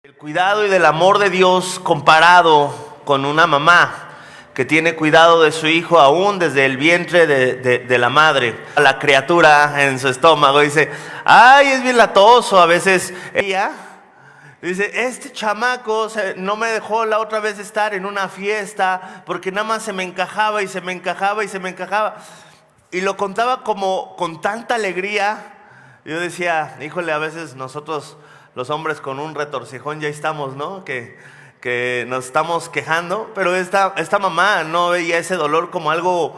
El cuidado y del amor de Dios comparado con una mamá que tiene cuidado de su hijo aún desde el vientre de la madre. La criatura en su estómago dice, ay, es bien latoso. A veces ella dice, este chamaco no me dejó la otra vez estar en una fiesta porque nada más se me encajaba y se me encajaba y se me encajaba. Y lo contaba como con tanta alegría. Yo decía, híjole, a veces nosotros los hombres con un retorcijón ya estamos, ¿no? Que nos estamos quejando, pero esta mamá no veía ese dolor como algo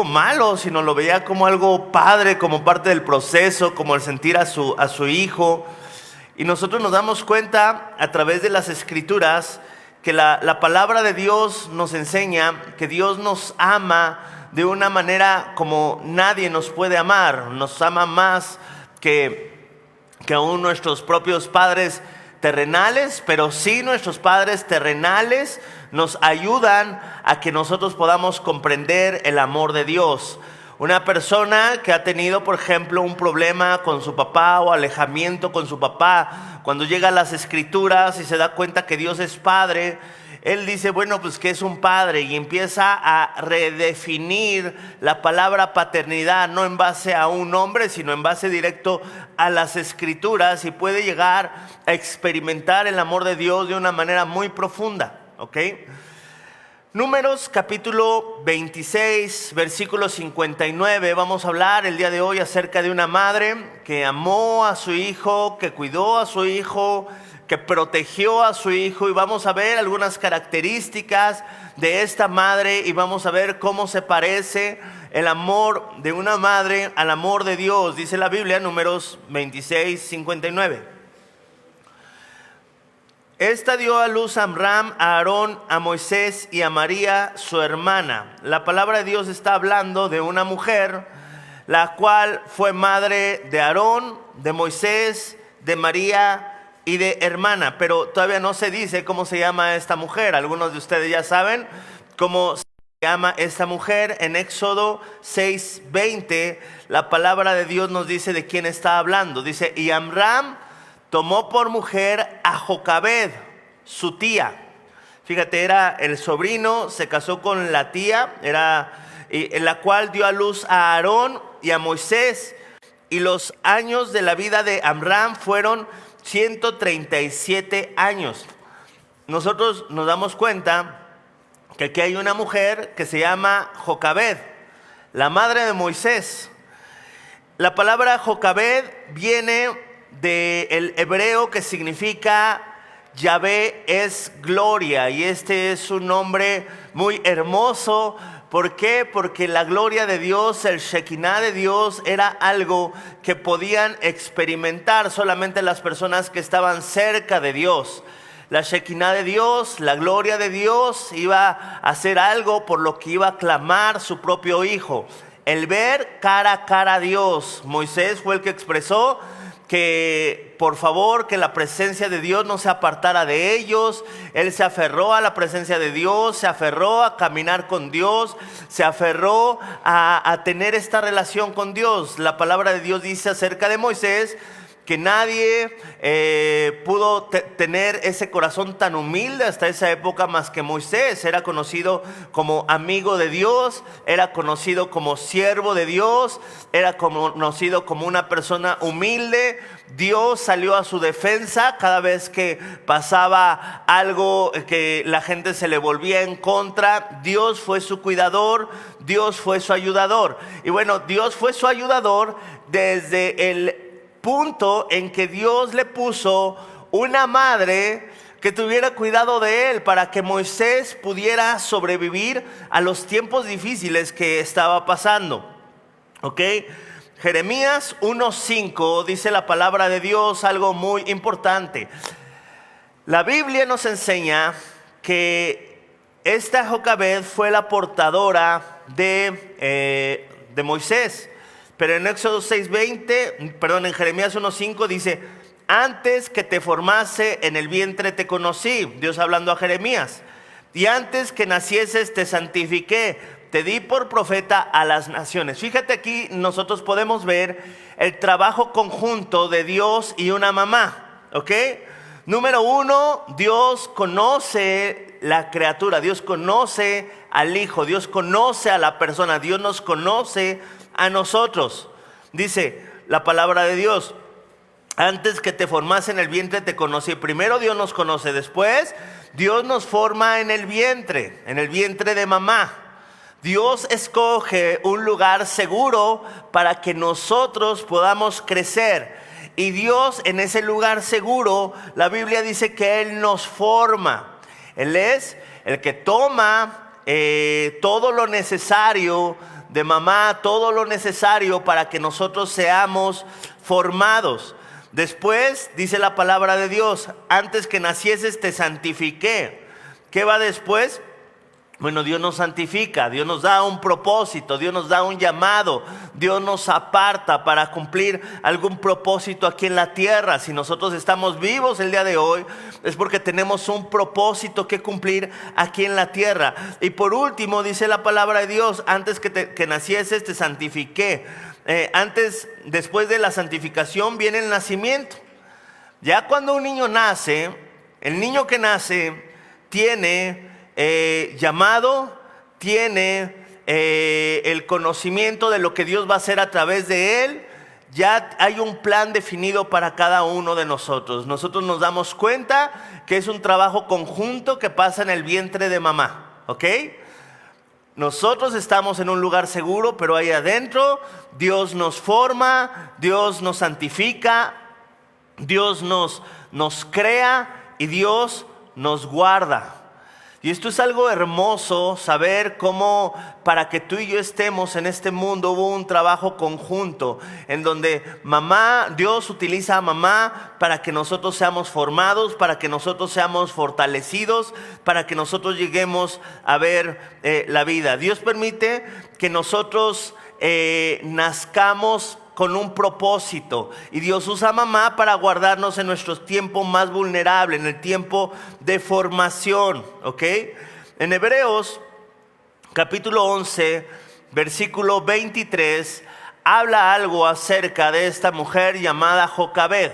malo, sino lo veía como algo padre, como parte del proceso, como el sentir a su hijo. Y nosotros nos damos cuenta a través de las escrituras que la palabra de Dios nos enseña que Dios nos ama de una manera como nadie nos puede amar. Nos ama más que aún nuestros propios padres terrenales, pero sí nuestros padres terrenales nos ayudan a que nosotros podamos comprender el amor de Dios. Una persona que ha tenido, por ejemplo, un problema con su papá o alejamiento con su papá, cuando llega a las escrituras y se da cuenta que Dios es Padre, él dice, bueno, pues que es un padre, y empieza a redefinir la palabra paternidad, no en base a un hombre, sino en base directo a las escrituras, y puede llegar a experimentar el amor de Dios de una manera muy profunda, ¿ok? Números capítulo 26, versículo 59, vamos a hablar el día de hoy acerca de una madre que amó a su hijo, que cuidó a su hijo, que protegió a su hijo, y vamos a ver algunas características de esta madre y vamos a ver cómo se parece el amor de una madre al amor de Dios. Dice la Biblia, Números 26, 59. Esta dio a luz a Amram, a Aarón, a Moisés y a María, su hermana. La palabra de Dios está hablando de una mujer, la cual fue madre de Aarón, de Moisés, de María y de hermana, pero todavía no se dice cómo se llama esta mujer. Algunos de ustedes ya saben cómo se llama esta mujer. En Éxodo 6:20, la palabra de Dios nos dice de quién está hablando. Dice, y Amram tomó por mujer a Jocabed, su tía. Fíjate, era el sobrino, se casó con la tía, en la cual dio a luz a Aarón y a Moisés. Y los años de la vida de Amram fueron 137 años. Nosotros nos damos cuenta que aquí hay una mujer que se llama Jocabed, la madre de Moisés. La palabra Jocabed viene del hebreo que significa Yahvé es gloria, y este es un nombre muy hermoso. ¿Por qué? Porque la gloria de Dios, el Shekinah de Dios, era algo que podían experimentar solamente las personas que estaban cerca de Dios. La Shekinah de Dios, la gloria de Dios, iba a hacer algo por lo que iba a clamar su propio hijo. El ver cara a cara a Dios. Moisés fue el que expresó que por favor que la presencia de Dios no se apartara de ellos. Él se aferró a la presencia de Dios, se aferró a caminar con Dios, se aferró a tener esta relación con Dios. La palabra de Dios dice acerca de Moisés que nadie pudo tener ese corazón tan humilde hasta esa época más que Moisés. Era conocido como amigo de Dios, era conocido como siervo de Dios, era conocido como una persona humilde. Dios salió a su defensa cada vez que pasaba algo que la gente se le volvía en contra. Dios fue su cuidador, Dios fue su ayudador. Y bueno, Dios fue su ayudador desde el punto en que Dios le puso una madre que tuviera cuidado de él para que Moisés pudiera sobrevivir a los tiempos difíciles que estaba pasando. ¿Ok? Jeremías 1:5 dice la palabra de Dios algo muy importante. La Biblia nos enseña que esta Jocabed fue la portadora de Moisés. Pero en Éxodo 6:20, en Jeremías 1:5 dice, antes que te formase en el vientre te conocí, Dios hablando a Jeremías, y antes que nacieses te santifiqué, te di por profeta a las naciones. Fíjate, aquí nosotros podemos ver el trabajo conjunto de Dios y una mamá, ¿ok? Número uno, Dios conoce la criatura, Dios conoce al Hijo, Dios conoce a la persona, Dios nos conoce a nosotros. Dice la palabra de Dios: antes que te formase en el vientre te conocí. Primero Dios nos conoce, después Dios nos forma en el vientre de mamá. Dios escoge un lugar seguro para que nosotros podamos crecer. Y Dios, en ese lugar seguro, la Biblia dice que Él nos forma. Él es el que toma todo lo necesario de mamá, todo lo necesario para que nosotros seamos formados. Después dice la palabra de Dios: antes que nacieses te santifiqué. ¿Qué va después? Bueno, Dios nos santifica, Dios nos da un propósito, Dios nos da un llamado, Dios nos aparta para cumplir algún propósito aquí en la tierra. Si nosotros estamos vivos el día de hoy, es porque tenemos un propósito que cumplir aquí en la tierra. Y por último, dice la palabra de Dios: antes que nacieses te santifiqué. Después de la santificación viene el nacimiento. Ya cuando un niño nace, el niño que nace tiene llamado, tiene el conocimiento de lo que Dios va a hacer a través de él. Ya hay un plan definido para cada uno de nosotros. Nosotros nos damos cuenta que es un trabajo conjunto que pasa en el vientre de mamá, ¿ok? Nosotros estamos en un lugar seguro, pero ahí adentro Dios nos forma, Dios nos santifica, Dios nos crea y Dios nos guarda. Y esto es algo hermoso, saber cómo para que tú y yo estemos en este mundo hubo un trabajo conjunto en donde Dios utiliza a mamá para que nosotros seamos formados, para que nosotros seamos fortalecidos, para que nosotros lleguemos a ver la vida. Dios permite que nosotros nazcamos con un propósito, y Dios usa a mamá para guardarnos en nuestros tiempos más vulnerables, en el tiempo de formación, ¿ok? En Hebreos capítulo 11 versículo 23 habla algo acerca de esta mujer llamada Jocabed.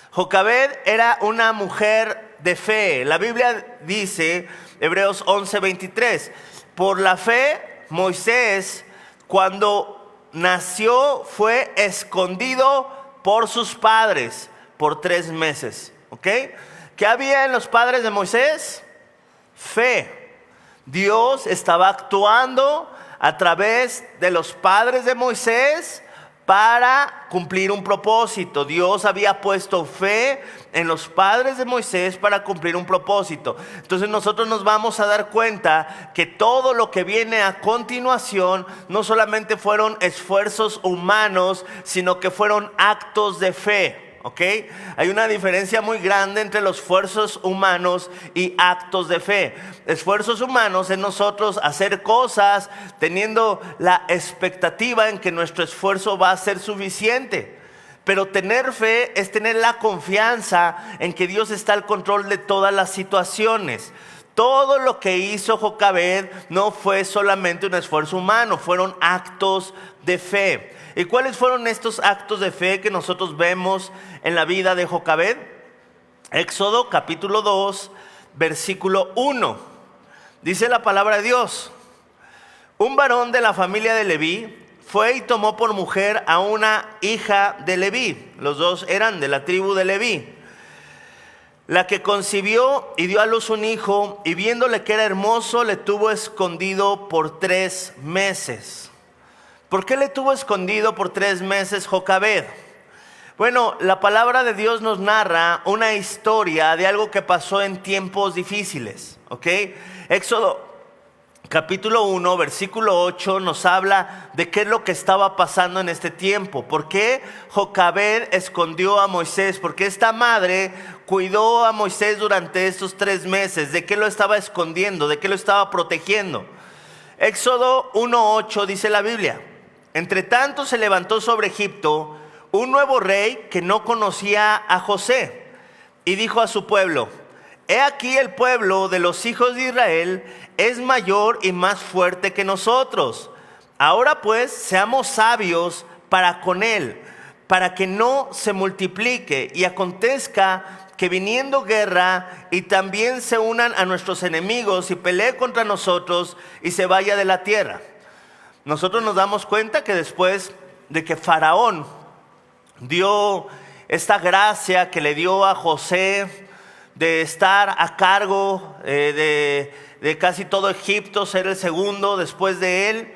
Jocabed era una mujer de fe. La Biblia dice, Hebreos 11 23, por la fe Moisés, cuando nació, fue escondido por sus padres por 3 meses. ¿Ok? ¿Qué había en los padres de Moisés? Fe. Dios estaba actuando a través de los padres de Moisés para cumplir un propósito. Dios había puesto fe en los padres de Moisés para cumplir un propósito. Entonces nosotros nos vamos a dar cuenta que todo lo que viene a continuación no solamente fueron esfuerzos humanos, sino que fueron actos de fe. ¿Ok? Hay una diferencia muy grande entre los esfuerzos humanos y actos de fe. Esfuerzos humanos es nosotros hacer cosas teniendo la expectativa en que nuestro esfuerzo va a ser suficiente. Pero tener fe es tener la confianza en que Dios está al control de todas las situaciones. Todo lo que hizo Jocabed no fue solamente un esfuerzo humano, fueron actos de fe. ¿Y cuáles fueron estos actos de fe que nosotros vemos en la vida de Jocabed? Éxodo capítulo 2, versículo 1. Dice la palabra de Dios: un varón de la familia de Leví fue y tomó por mujer a una hija de Leví. Los dos eran de la tribu de Leví. La que concibió y dio a luz un hijo, y viéndole que era hermoso, le tuvo escondido por 3 meses. ¿Por qué le tuvo escondido por 3 meses Jocabed? Bueno, la palabra de Dios nos narra una historia de algo que pasó en tiempos difíciles, ¿ok? Éxodo capítulo 1, versículo 8 nos habla de qué es lo que estaba pasando en este tiempo. ¿Por qué Jocabed escondió a Moisés? Porque esta madre cuidó a Moisés durante estos 3 meses. ¿De qué lo estaba escondiendo? ¿De qué lo estaba protegiendo? Éxodo 1:8 dice la Biblia: entre tanto se levantó sobre Egipto un nuevo rey que no conocía a José, y dijo a su pueblo: he aquí el pueblo de los hijos de Israel es mayor y más fuerte que nosotros. Ahora pues seamos sabios para con él, para que no se multiplique y acontezca que viniendo guerra y también se unan a nuestros enemigos y pelee contra nosotros y se vaya de la tierra. Nosotros nos damos cuenta que después de que Faraón dio esta gracia que le dio a José de estar a cargo de casi todo Egipto, ser el segundo después de él,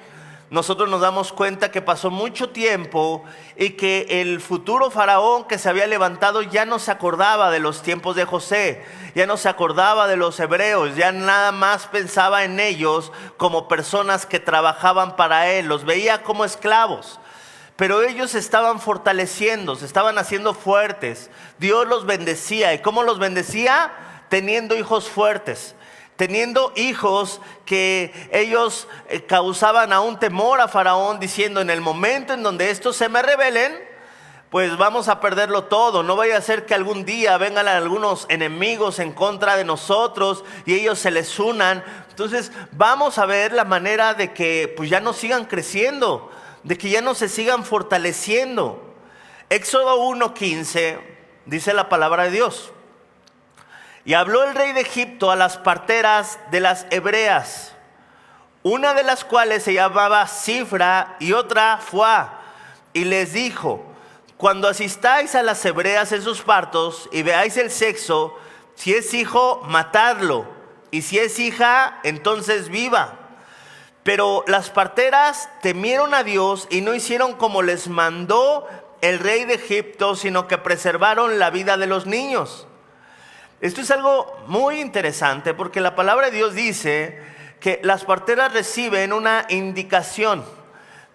nosotros nos damos cuenta que pasó mucho tiempo y que el futuro faraón que se había levantado ya no se acordaba de los tiempos de José, ya no se acordaba de los hebreos, ya nada más pensaba en ellos como personas que trabajaban para él, los veía como esclavos. Pero ellos se estaban fortaleciendo, se estaban haciendo fuertes. Dios los bendecía. ¿Y cómo los bendecía? Teniendo hijos fuertes. Teniendo hijos que ellos causaban aún temor a Faraón, diciendo: en el momento en donde estos se me rebelen, pues vamos a perderlo todo. No vaya a ser que algún día vengan algunos enemigos en contra de nosotros y ellos se les unan. Entonces vamos a ver la manera de que pues ya no sigan creciendo, de que ya no se sigan fortaleciendo. Éxodo 1:15 dice la palabra de Dios: y habló el rey de Egipto a las parteras de las hebreas, una de las cuales se llamaba Sifra y otra Fuá, y les dijo: cuando asistáis a las hebreas en sus partos y veáis el sexo, si es hijo, matadlo, y si es hija, entonces viva. Pero las parteras temieron a Dios y no hicieron como les mandó el rey de Egipto, sino que preservaron la vida de los niños. Esto es algo muy interesante porque la palabra de Dios dice que las parteras reciben una indicación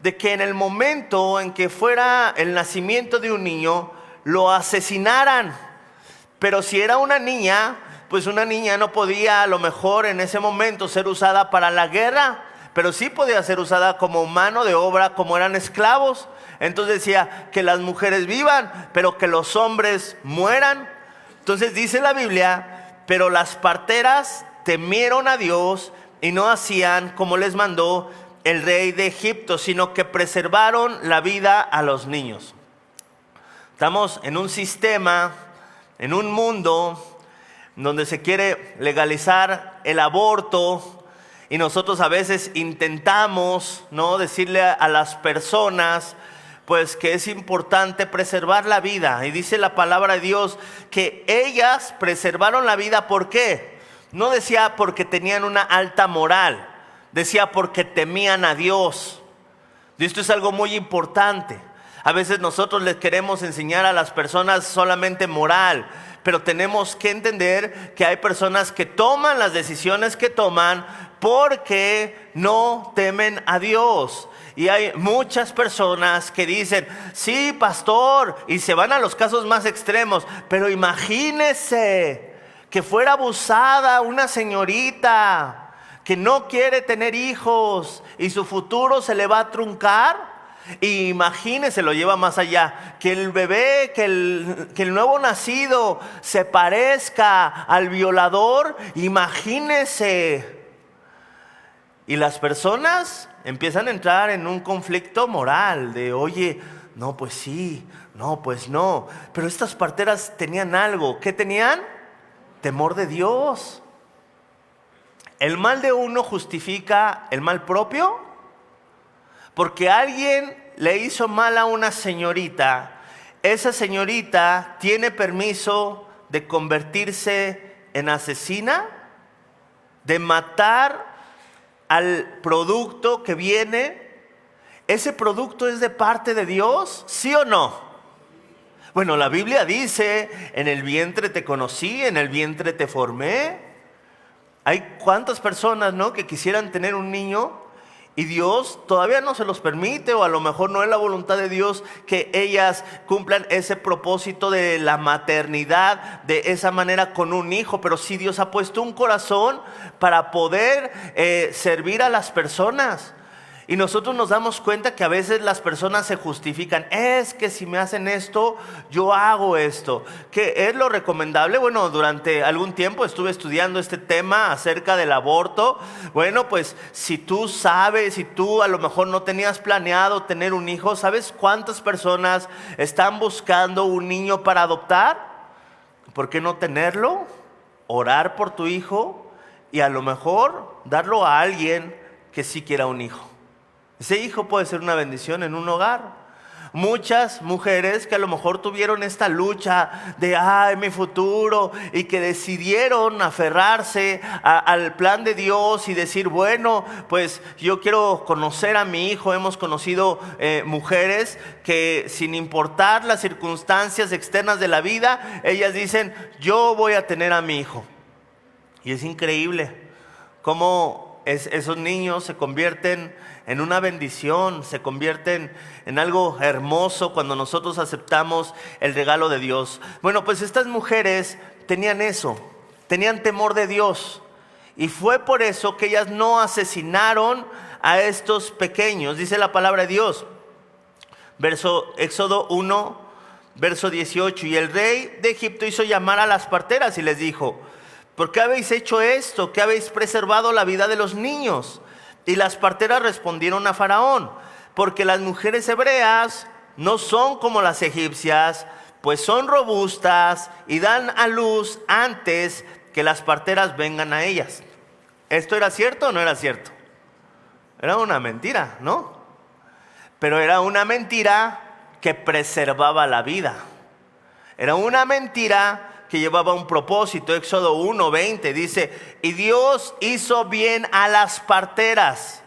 de que en el momento en que fuera el nacimiento de un niño, lo asesinaran. Pero si era una niña, pues una niña no podía a lo mejor en ese momento ser usada para la guerra, pero sí podía ser usada como mano de obra, como eran esclavos. Entonces decía que las mujeres vivan, pero que los hombres mueran. Entonces dice la Biblia: pero las parteras temieron a Dios y no hacían como les mandó el rey de Egipto, sino que preservaron la vida a los niños. Estamos en un sistema, en un mundo donde se quiere legalizar el aborto. Y nosotros a veces intentamos, ¿no?, decirle a las personas pues que es importante preservar la vida. Y dice la palabra de Dios que ellas preservaron la vida. ¿Por qué? No decía porque tenían una alta moral, decía porque temían a Dios. Y esto es algo muy importante. A veces nosotros les queremos enseñar a las personas solamente moral, pero tenemos que entender que hay personas que toman las decisiones que toman porque no temen a Dios. Y hay muchas personas que dicen: sí, pastor, y se van a los casos más extremos. Pero imagínese que fuera abusada una señorita que no quiere tener hijos y su futuro se le va a truncar. Y imagínese, lo lleva más allá, que el bebé, que el nuevo nacido se parezca al violador. Imagínese. Y las personas empiezan a entrar en un conflicto moral de: oye, no, pues sí, no, pues no. Pero estas parteras tenían algo. ¿Qué tenían? Temor de Dios. ¿El mal de uno justifica el mal propio? Porque alguien le hizo mal a una señorita, esa señorita tiene permiso de convertirse en asesina, de matar al producto que viene. ¿Ese producto es de parte de Dios? ¿Sí o no? Bueno, la Biblia dice: en el vientre te conocí, en el vientre te formé. Hay cuántas personas, ¿no?, que quisieran tener un niño y Dios todavía no se los permite, o a lo mejor no es la voluntad de Dios que ellas cumplan ese propósito de la maternidad de esa manera con un hijo. Pero sí, Dios ha puesto un corazón para poder servir a las personas. Y nosotros nos damos cuenta que a veces las personas se justifican: es que si me hacen esto, yo hago esto. ¿Qué es lo recomendable? Bueno, durante algún tiempo estuve estudiando este tema acerca del aborto. Bueno, pues si tú sabes, si tú a lo mejor no tenías planeado tener un hijo, ¿sabes cuántas personas están buscando un niño para adoptar? ¿por qué no tenerlo? Orar por tu hijo y a lo mejor darlo a alguien que sí quiera un hijo. Ese hijo puede ser una bendición en un hogar. Muchas mujeres que a lo mejor tuvieron esta lucha de mi futuro, y que decidieron aferrarse al plan de Dios y decir, bueno, pues yo quiero conocer a mi hijo. Hemos conocido mujeres que, sin importar las circunstancias externas de la vida, ellas dicen, yo voy a tener a mi hijo. Y es increíble cómo esos niños se convierten en una bendición, se convierten en algo hermoso cuando nosotros aceptamos el regalo de Dios. Bueno, pues estas mujeres tenían eso, tenían temor de Dios, y fue por eso que ellas no asesinaron a estos pequeños. Dice la palabra de Dios, Éxodo 1, verso 18, y el rey de Egipto hizo llamar a las parteras y les dijo, ¿por qué habéis hecho esto? ¿Qué habéis preservado la vida de los niños? Y las parteras respondieron a Faraón, porque las mujeres hebreas no son como las egipcias, pues son robustas y dan a luz antes que las parteras vengan a ellas. ¿Esto era cierto o no era cierto? Era una mentira, ¿no? Pero era una mentira que preservaba la vida. Era una mentira que llevaba un propósito. Éxodo 1:20 dice, y Dios hizo bien a las parteras,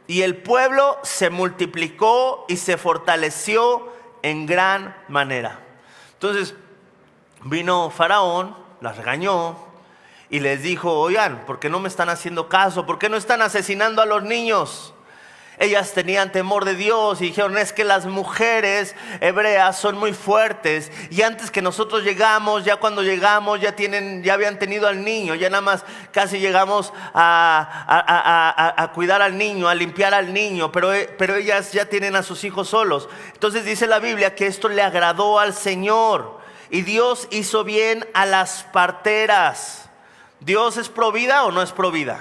y el pueblo se multiplicó y se fortaleció en gran manera. Entonces vino Faraón, las regañó y les dijo, oigan, ¿por qué no me están haciendo caso? ¿Por qué no están asesinando a los niños? Ellas tenían temor de Dios y dijeron, es que las mujeres hebreas son muy fuertes, y antes que nosotros llegamos, ya cuando llegamos ya habían tenido al niño, ya nada más casi llegamos a cuidar al niño, a limpiar al niño, pero ellas ya tienen a sus hijos solos. Entonces dice la Biblia que esto le agradó al Señor, y Dios hizo bien a las parteras. ¿Dios es provida o no es provida?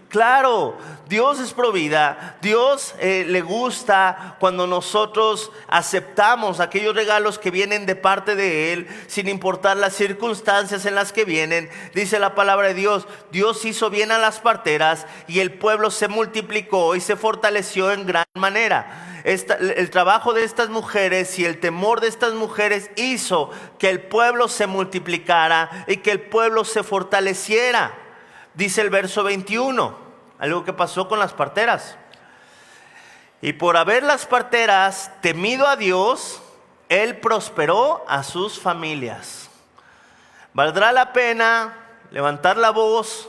Claro, Dios es provida. Dios le gusta cuando nosotros aceptamos aquellos regalos que vienen de parte de Él, sin importar las circunstancias en las que vienen. Dice la palabra de Dios, Dios hizo bien a las parteras, y el pueblo se multiplicó y se fortaleció en gran manera. El trabajo de estas mujeres y el temor de estas mujeres hizo que el pueblo se multiplicara y que el pueblo se fortaleciera. Dice el verso 21, algo que pasó con las parteras. Y por haber las parteras temido a Dios, Él prosperó a sus familias. Valdrá la pena levantar la voz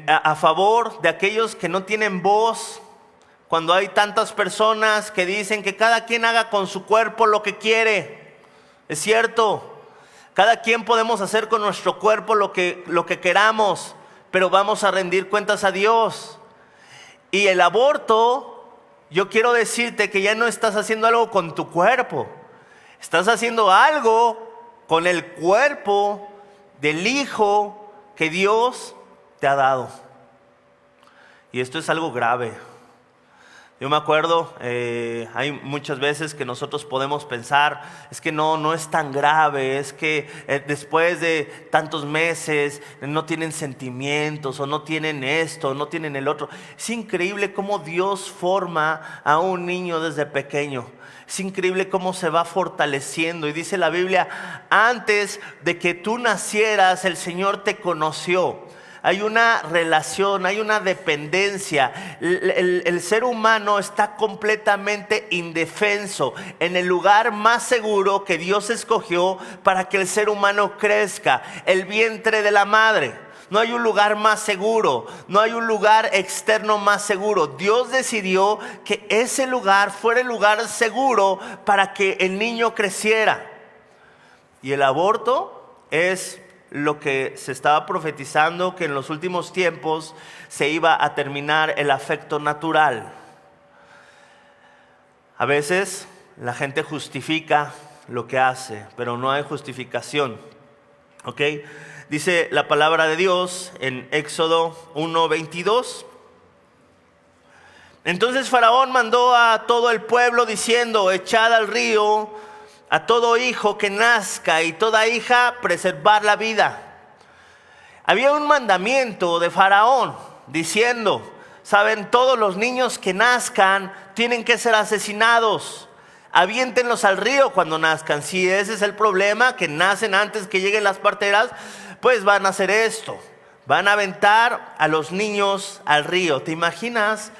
a favor de aquellos que no tienen voz, cuando hay tantas personas que dicen que cada quien haga con su cuerpo lo que quiere. Es cierto. Cada quien podemos hacer con nuestro cuerpo lo que queramos, pero vamos a rendir cuentas a Dios. Y el aborto, yo quiero decirte que ya no estás haciendo algo con tu cuerpo, estás haciendo algo con el cuerpo del Hijo que Dios te ha dado. Y esto es algo grave. Yo me acuerdo, hay muchas veces que nosotros podemos pensar, es que no es tan grave, es que después de tantos meses no tienen sentimientos, o no tienen esto, no tienen el otro. Es increíble cómo Dios forma a un niño desde pequeño. Es increíble cómo se va fortaleciendo. Y dice la Biblia, antes de que tú nacieras, el Señor te conoció. Hay una relación, hay una dependencia. El ser humano está completamente indefenso en el lugar más seguro que Dios escogió para que el ser humano crezca, el vientre de la madre. No hay un lugar más seguro, no hay un lugar externo más seguro. Dios decidió que ese lugar fuera el lugar seguro para que el niño creciera. Y el aborto es lo que se estaba profetizando, que en los últimos tiempos se iba a terminar el afecto natural. A veces la gente justifica lo que hace, pero no hay justificación. ¿Ok? Dice la palabra de Dios en Éxodo 1:22. Entonces Faraón mandó a todo el pueblo diciendo: echad al río a todo hijo que nazca y toda hija preservar la vida. Había un mandamiento de Faraón diciendo, saben, todos los niños que nazcan tienen que ser asesinados. Aviéntenlos al río cuando nazcan. Si ese es el problema, que nacen antes que lleguen las parteras, pues van a hacer esto. Van a aventar a los niños al río. ¿Te imaginas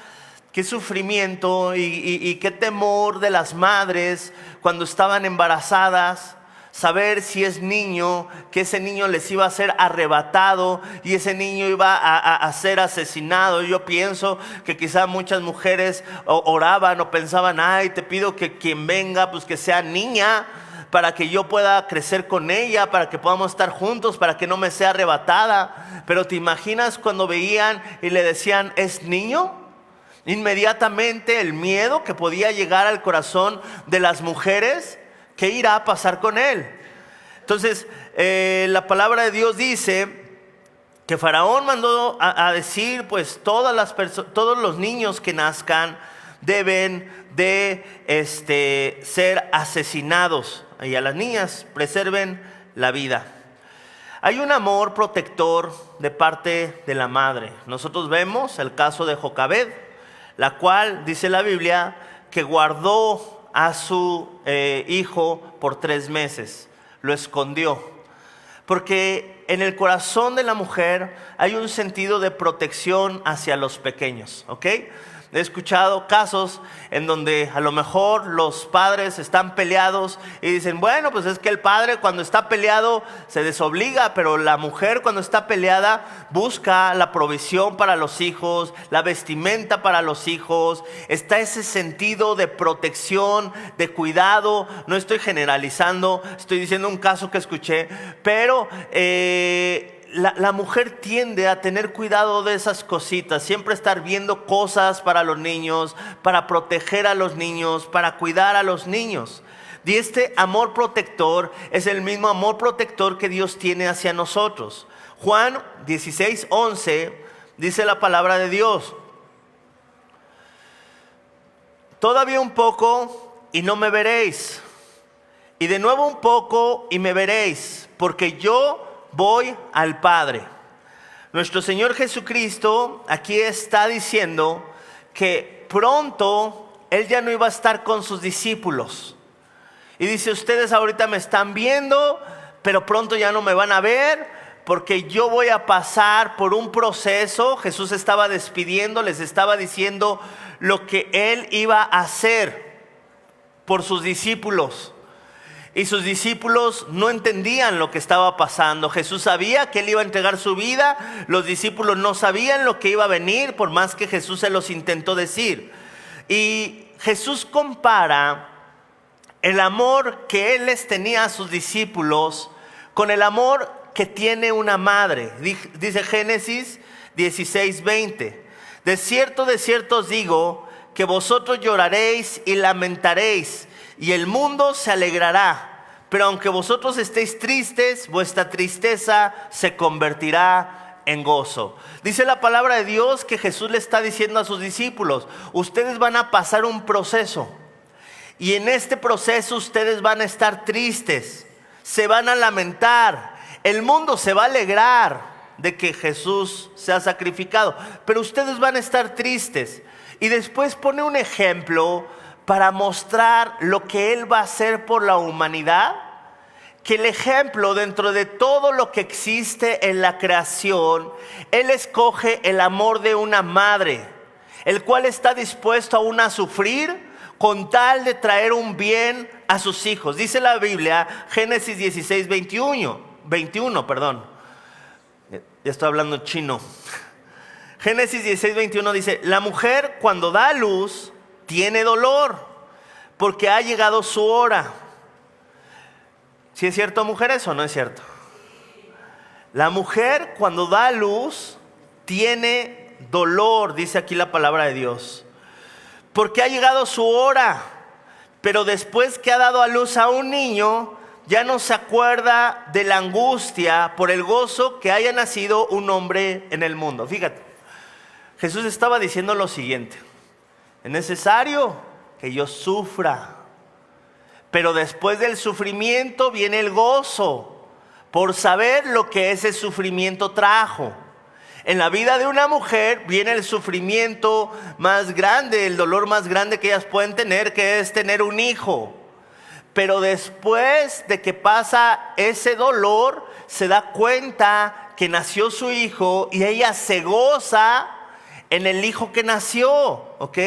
qué sufrimiento y qué temor de las madres cuando estaban embarazadas? Saber si es niño, que ese niño les iba a ser arrebatado y ese niño iba a ser asesinado. Yo pienso que quizá muchas mujeres oraban o pensaban, ay, te pido que quien venga, pues que sea niña, para que yo pueda crecer con ella, para que podamos estar juntos, para que no me sea arrebatada. Pero ¿te imaginas cuando veían y le decían, ¿es niño? Inmediatamente el miedo que podía llegar al corazón de las mujeres. ¿Qué irá a pasar con él? Entonces, la palabra de Dios dice que Faraón mandó a decir, pues todos los niños que nazcan deben de ser asesinados. Y a las niñas preserven la vida. Hay un amor protector de parte de la madre. Nosotros vemos el caso de Jocabed, la cual, dice la Biblia, que guardó a su hijo por 3 meses, lo escondió, porque en el corazón de la mujer hay un sentido de protección hacia los pequeños, ¿ok? He escuchado casos en donde a lo mejor los padres están peleados y dicen, bueno, pues es que el padre cuando está peleado se desobliga, pero la mujer cuando está peleada busca la provisión para los hijos, la vestimenta para los hijos. Está ese sentido de protección, de cuidado. No estoy generalizando, estoy diciendo un caso que escuché, pero la mujer tiende a tener cuidado de esas cositas, siempre estar viendo cosas para los niños, para proteger a los niños, para cuidar a los niños. Y este amor protector es el mismo amor protector que Dios tiene hacia nosotros. Juan 16:11 dice la palabra de Dios: todavía un poco y no me veréis, y de nuevo un poco y me veréis, porque yo voy al Padre. Nuestro Señor Jesucristo aquí está diciendo que pronto Él ya no iba a estar con sus discípulos. Y dice, ustedes ahorita me están viendo, pero pronto ya no me van a ver, porque yo voy a pasar por un proceso. Jesús estaba despidiendo, les estaba diciendo lo que Él iba a hacer por sus discípulos. Y sus discípulos no entendían lo que estaba pasando. Jesús sabía que Él iba a entregar su vida. Los discípulos no sabían lo que iba a venir, por más que Jesús se los intentó decir. Y Jesús compara el amor que Él les tenía a sus discípulos con el amor que tiene una madre. Dice Génesis 16:20. De cierto os digo, que vosotros lloraréis y lamentaréis, y el mundo se alegrará. Pero aunque vosotros estéis tristes, vuestra tristeza se convertirá en gozo. Dice la palabra de Dios que Jesús le está diciendo a sus discípulos, ustedes van a pasar un proceso. Y en este proceso ustedes van a estar tristes, se van a lamentar. El mundo se va a alegrar de que Jesús se ha sacrificado, pero ustedes van a estar tristes. Y después pone un ejemplo para mostrar lo que Él va a hacer por la humanidad. Que el ejemplo, dentro de todo lo que existe en la creación, Él escoge el amor de una madre, el cual está dispuesto aún a sufrir con tal de traer un bien a sus hijos. Dice la Biblia, Génesis 16:21, perdón. Ya estoy hablando chino. Génesis 16:21 dice, la mujer cuando da a luz tiene dolor, porque ha llegado su hora. ¿Sí es cierto, mujeres, o no es cierto? La mujer cuando da a luz tiene dolor, dice aquí la palabra de Dios, porque ha llegado su hora. Pero después que ha dado a luz a un niño, ya no se acuerda de la angustia por el gozo que haya nacido un hombre en el mundo. Fíjate, Jesús estaba diciendo lo siguiente: es necesario que yo sufra, pero después del sufrimiento viene el gozo, por saber lo que ese sufrimiento trajo. En la vida de una mujer viene el sufrimiento más grande, el dolor más grande que ellas pueden tener, que es tener un hijo. Pero después de que pasa ese dolor, se da cuenta que nació su hijo y ella se goza en el hijo que nació, ¿ok?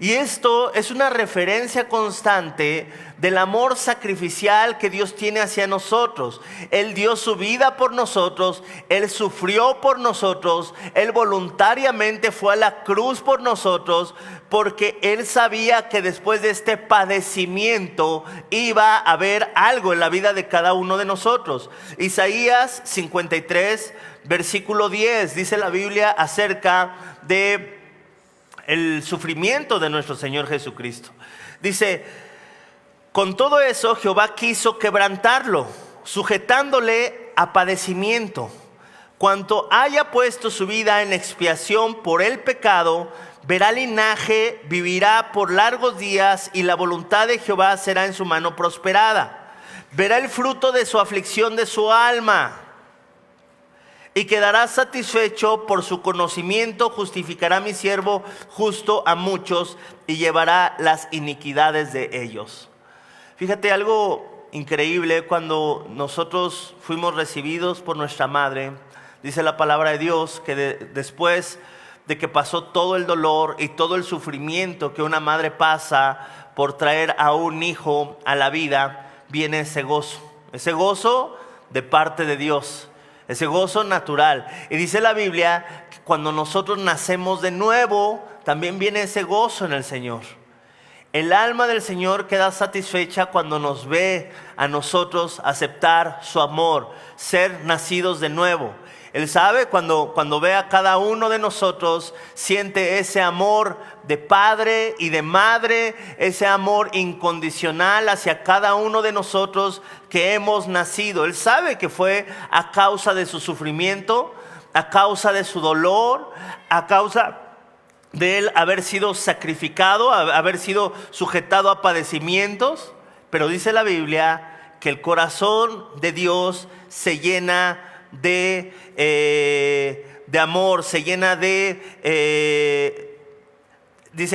Y esto es una referencia constante del amor sacrificial que Dios tiene hacia nosotros. Él dio su vida por nosotros, Él sufrió por nosotros, Él voluntariamente fue a la cruz por nosotros, porque Él sabía que después de este padecimiento iba a haber algo en la vida de cada uno de nosotros. Isaías 53, versículo 10, dice la Biblia acerca de el sufrimiento de nuestro Señor Jesucristo. Dice: con todo eso Jehová quiso quebrantarlo, sujetándole a padecimiento. Cuanto haya puesto su vida en expiación por el pecado, verá linaje, vivirá por largos días, y la voluntad de Jehová será en su mano prosperada. Verá el fruto de su aflicción de su alma, y quedará satisfecho por su conocimiento. Justificará a mi siervo justo a muchos, y llevará las iniquidades de ellos. Fíjate algo increíble: cuando nosotros fuimos recibidos por nuestra madre, dice la palabra de Dios que después de que pasó todo el dolor y todo el sufrimiento que una madre pasa por traer a un hijo a la vida, viene ese gozo de parte de Dios, ese gozo natural. Y dice la Biblia que cuando nosotros nacemos de nuevo, también viene ese gozo en el Señor. El alma del Señor queda satisfecha cuando nos ve a nosotros aceptar su amor, ser nacidos de nuevo. Él sabe cuando ve a cada uno de nosotros, siente ese amor de padre y de madre, ese amor incondicional hacia cada uno de nosotros que hemos nacido. Él sabe que fue a causa de su sufrimiento, a causa de su dolor, a causa de él haber sido sacrificado, haber sido sujetado a padecimientos. Pero dice la Biblia que el corazón de Dios se llena de amor, se llena dice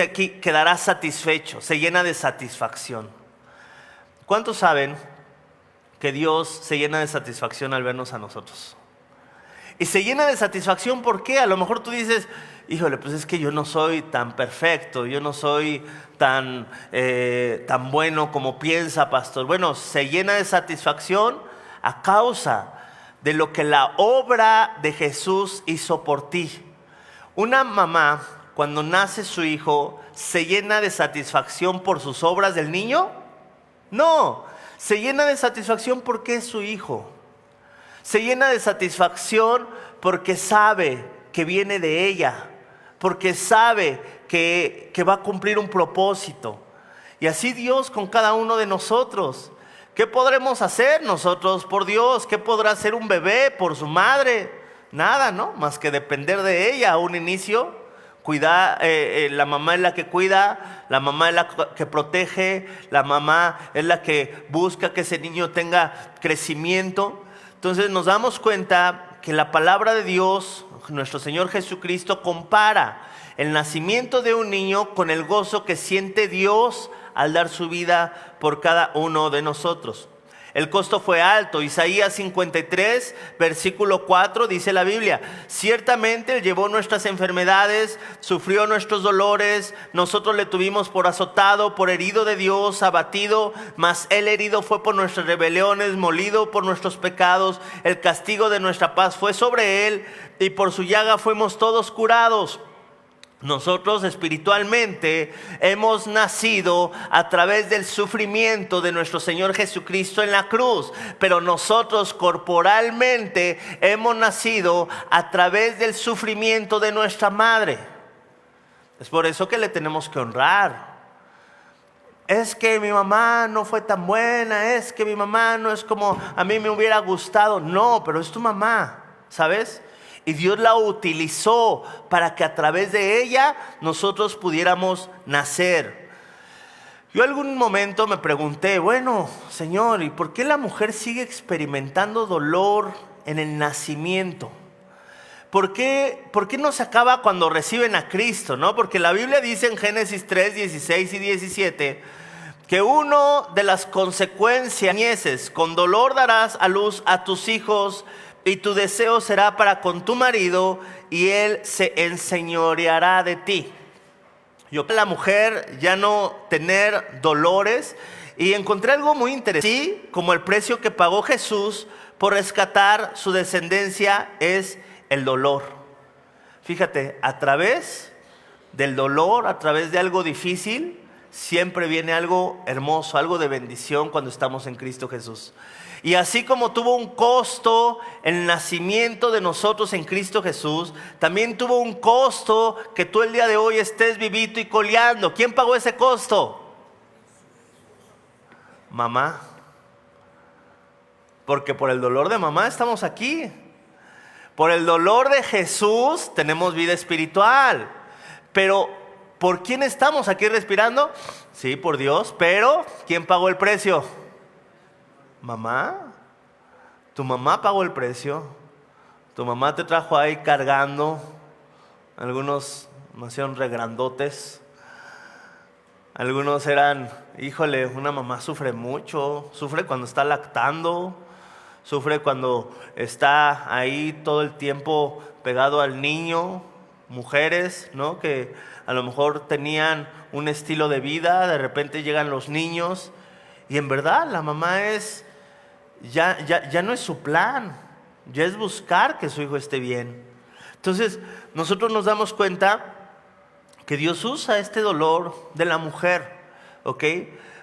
aquí, quedará satisfecho, se llena de satisfacción. ¿Cuántos saben que Dios se llena de satisfacción al vernos a nosotros? Y se llena de satisfacción, ¿por qué? A lo mejor tú dices: híjole, pues es que yo no soy tan perfecto, yo no soy tan bueno como piensa, pastor. Bueno, se llena de satisfacción a causa de lo que la obra de Jesús hizo por ti. Una mamá, cuando nace su hijo, ¿se llena de satisfacción por sus obras del niño? No, se llena de satisfacción porque es su hijo. Se llena de satisfacción porque sabe que viene de ella, porque sabe que va a cumplir un propósito. Y así Dios con cada uno de nosotros. ¿Qué podremos hacer nosotros por Dios? ¿Qué podrá hacer un bebé por su madre? Nada, ¿no? Más que depender de ella a un inicio. Cuidar, la mamá es la que cuida, la mamá es la que protege, la mamá es la que busca que ese niño tenga crecimiento. Entonces nos damos cuenta que la palabra de Dios, nuestro Señor Jesucristo, compara el nacimiento de un niño con el gozo que siente Dios al dar su vida por cada uno de nosotros. El costo fue alto. Isaías 53, versículo 4, dice la Biblia: ciertamente Él llevó nuestras enfermedades, sufrió nuestros dolores, nosotros le tuvimos por azotado, por herido de Dios, abatido, mas Él herido fue por nuestras rebeliones, molido por nuestros pecados. El castigo de nuestra paz fue sobre Él, y por su llaga fuimos todos curados. Nosotros espiritualmente hemos nacido a través del sufrimiento de nuestro Señor Jesucristo en la cruz, pero nosotros corporalmente hemos nacido a través del sufrimiento de nuestra madre. Es por eso que le tenemos que honrar. Es que mi mamá no fue tan buena, es que mi mamá no es como a mí me hubiera gustado. No, pero es tu mamá, ¿sabes? Y Dios la utilizó para que a través de ella nosotros pudiéramos nacer. Yo algún momento me pregunté, bueno, Señor, ¿y por qué la mujer sigue experimentando dolor en el nacimiento? ¿Por qué no se acaba cuando reciben a Cristo, no? Porque la Biblia dice en Génesis 3, 16 y 17 que uno de las consecuencias es, con dolor darás a luz a tus hijos y tu deseo será para con tu marido y él se enseñoreará de ti. La mujer ya no tener dolores, y encontré algo muy interesante. Sí, como el precio que pagó Jesús por rescatar su descendencia es el dolor. Fíjate, a través del dolor, a través de algo difícil, siempre viene algo hermoso, algo de bendición cuando estamos en Cristo Jesús. Y así como tuvo un costo el nacimiento de nosotros en Cristo Jesús, también tuvo un costo que tú el día de hoy estés vivito y coleando. ¿Quién pagó ese costo? Mamá. Porque por el dolor de mamá estamos aquí. Por el dolor de Jesús tenemos vida espiritual. Pero ¿por quién estamos aquí respirando? Sí, por Dios. Pero ¿quién pagó el precio? Mamá. Tu mamá pagó el precio. Tu mamá te trajo ahí cargando. Algunos nacieron regrandotes. Algunos eran, híjole, una mamá sufre mucho. Sufre cuando está lactando. Sufre cuando está ahí todo el tiempo pegado al niño. Mujeres, ¿no? Que a lo mejor tenían un estilo de vida. De repente llegan los niños. Y en verdad la mamá es... Ya no es su plan, ya es buscar que su hijo esté bien. Entonces nosotros nos damos cuenta que Dios usa este dolor de la mujer, ¿ok?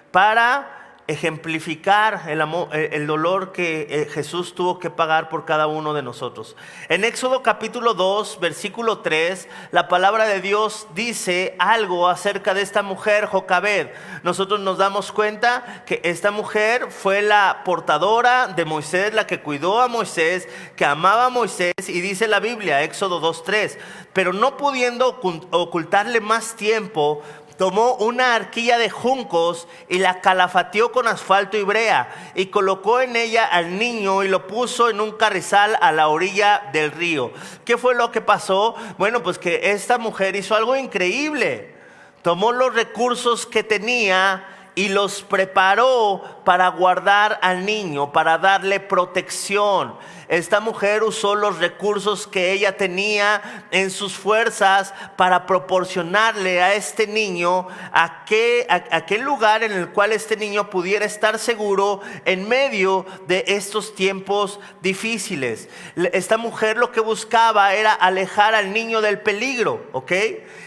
Para ejemplificar el dolor que Jesús tuvo que pagar por cada uno de nosotros. En Éxodo capítulo 2, versículo 3, la palabra de Dios dice algo acerca de esta mujer, Jocabed. Nosotros nos damos cuenta que esta mujer fue la portadora de Moisés, la que cuidó a Moisés, que amaba a Moisés, y dice la Biblia, Éxodo 2, 3, pero no pudiendo ocultarle más tiempo, tomó una arquilla de juncos y la calafateó con asfalto y brea y colocó en ella al niño y lo puso en un carrizal a la orilla del río. ¿Qué fue lo que pasó? Bueno, pues que esta mujer hizo algo increíble. Tomó los recursos que tenía y los preparó para guardar al niño, para darle protección. Esta mujer usó los recursos que ella tenía en sus fuerzas para proporcionarle a este niño aquel lugar en el cual este niño pudiera estar seguro en medio de estos tiempos difíciles. Esta mujer lo que buscaba era alejar al niño del peligro, ¿ok?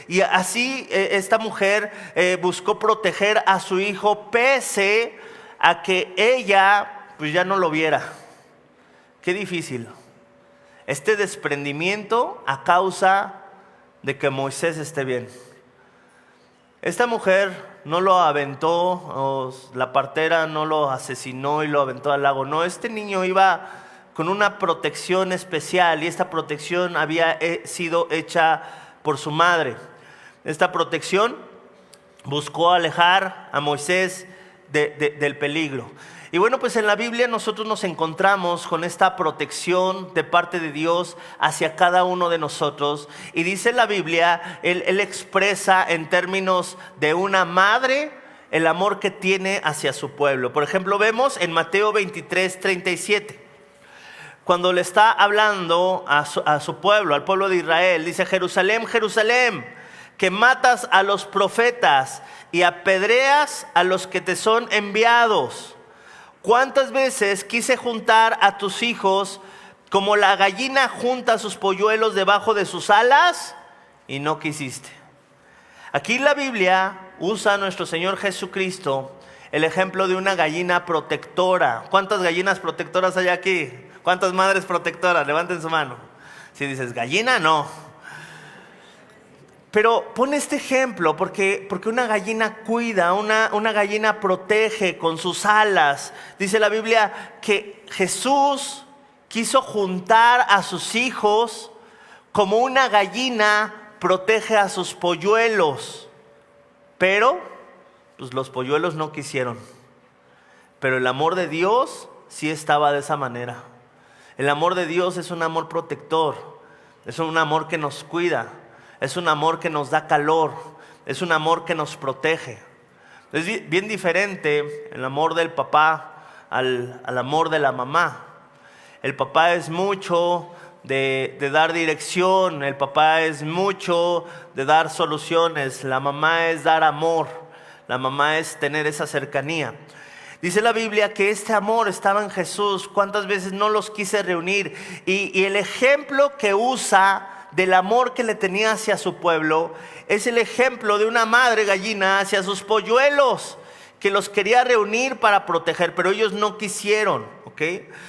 Y así esta mujer buscó proteger a su hijo pese a que ella pues ya no lo viera. Qué difícil. Este desprendimiento a causa de que Moisés esté bien. Esta mujer no lo aventó, o la partera no lo asesinó y lo aventó al lago. No, este niño iba con una protección especial y esta protección había sido hecha por su madre. Esta protección buscó alejar a Moisés del peligro. Y bueno, pues en la Biblia nosotros nos encontramos con esta protección de parte de Dios hacia cada uno de nosotros. Y dice la Biblia, Él expresa en términos de una madre el amor que tiene hacia su pueblo. Por ejemplo, vemos en Mateo 23, 37. Cuando le está hablando a su pueblo, al pueblo de Israel, dice: Jerusalén, Jerusalén, que matas a los profetas y apedreas a los que te son enviados. ¿Cuántas veces quise juntar a tus hijos como la gallina junta sus polluelos debajo de sus alas y no quisiste? Aquí la Biblia usa a nuestro Señor Jesucristo el ejemplo de una gallina protectora. ¿Cuántas gallinas protectoras hay aquí? ¿Cuántas madres protectoras? Levanten su mano. Si dices gallina, no. Pero pone este ejemplo porque una gallina cuida, una gallina protege con sus alas. Dice la Biblia que Jesús quiso juntar a sus hijos como una gallina protege a sus polluelos. Pero pues los polluelos no quisieron. Pero el amor de Dios sí estaba de esa manera. El amor de Dios es un amor protector, es un amor que nos cuida, es un amor que nos da calor, es un amor que nos protege. Es bien diferente el amor del papá al amor de la mamá. El papá es mucho de dar dirección, el papá es mucho de dar soluciones, la mamá es dar amor, la mamá es tener esa cercanía. Dice la Biblia que este amor estaba en Jesús. ¿Cuántas veces no los quise reunir? Y el ejemplo que usa del amor que le tenía hacia su pueblo es el ejemplo de una madre gallina hacia sus polluelos, que los quería reunir para proteger, pero ellos no quisieron, ¿ok?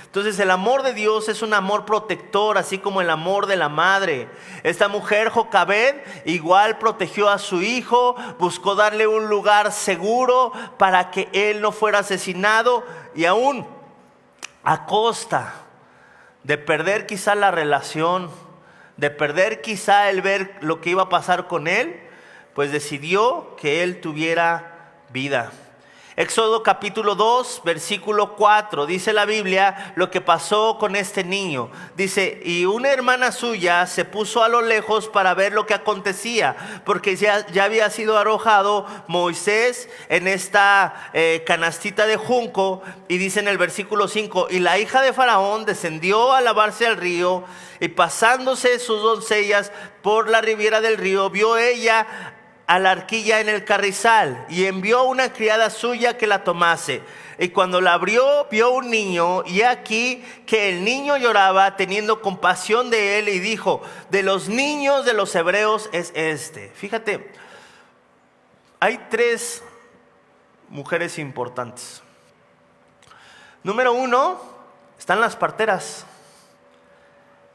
Entonces el amor de Dios es un amor protector, así como el amor de la madre. Esta mujer, Jocabed, igual protegió a su hijo, buscó darle un lugar seguro para que él no fuera asesinado, y aún a costa de perder quizá la relación, de perder quizá el ver lo que iba a pasar con él, pues decidió que él tuviera vida. Éxodo capítulo 2, versículo 4, dice la Biblia lo que pasó con este niño. Dice, y una hermana suya se puso a lo lejos para ver lo que acontecía, porque ya había sido arrojado Moisés en esta canastita de junco. Y dice en el versículo 5, y la hija de Faraón descendió a lavarse al río, y pasándose sus doncellas por la ribera del río, vio ella a la arquilla en el carrizal, y envió a una criada suya que la tomase. Y cuando la abrió, vio un niño, y aquí que el niño lloraba, teniendo compasión de él, y dijo, de los niños de los hebreos es este. Fíjate, hay 3 mujeres importantes. Número 1, están las parteras,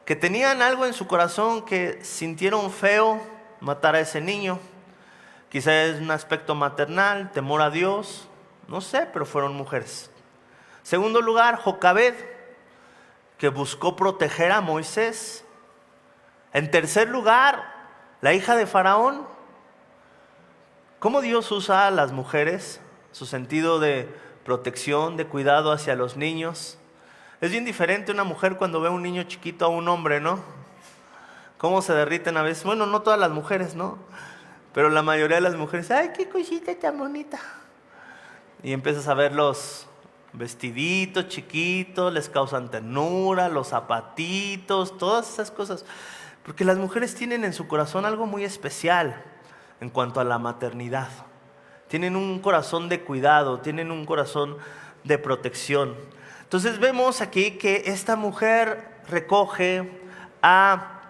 que tenían algo en su corazón, que sintieron feo matar a ese niño. Quizás es un aspecto maternal, temor a Dios, no sé, pero fueron mujeres. Segundo lugar, Jocabed, que buscó proteger a Moisés. En tercer lugar, la hija de Faraón. ¿Cómo Dios usa a las mujeres? Su sentido de protección, de cuidado hacia los niños. Es bien diferente una mujer cuando ve a un niño chiquito a un hombre, ¿no? Cómo se derriten a veces. Bueno, no todas las mujeres, ¿no? Pero la mayoría de las mujeres, ¡ay, qué cosita tan bonita! Y empiezas a ver los vestiditos chiquitos, les causan ternura, los zapatitos, todas esas cosas. Porque las mujeres tienen en su corazón algo muy especial en cuanto a la maternidad. Tienen un corazón de cuidado, tienen un corazón de protección. Entonces vemos aquí que esta mujer recoge a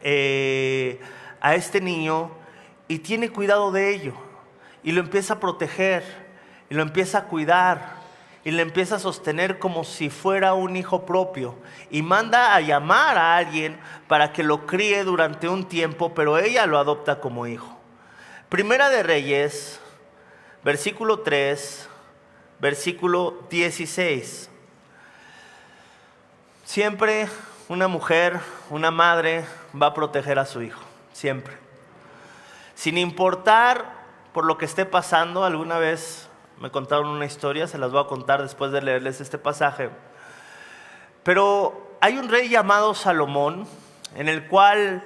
este niño y tiene cuidado de ello, y lo empieza a proteger, y lo empieza a cuidar, y lo empieza a sostener como si fuera un hijo propio, y manda a llamar a alguien para que lo críe durante un tiempo, pero ella lo adopta como hijo. Primera de Reyes, versículo 3, versículo 16. Siempre una mujer, una madre va a proteger a su hijo, siempre. Sin importar por lo que esté pasando. Alguna vez me contaron una historia, se las voy a contar después de leerles este pasaje. Pero hay un rey llamado Salomón, en el cual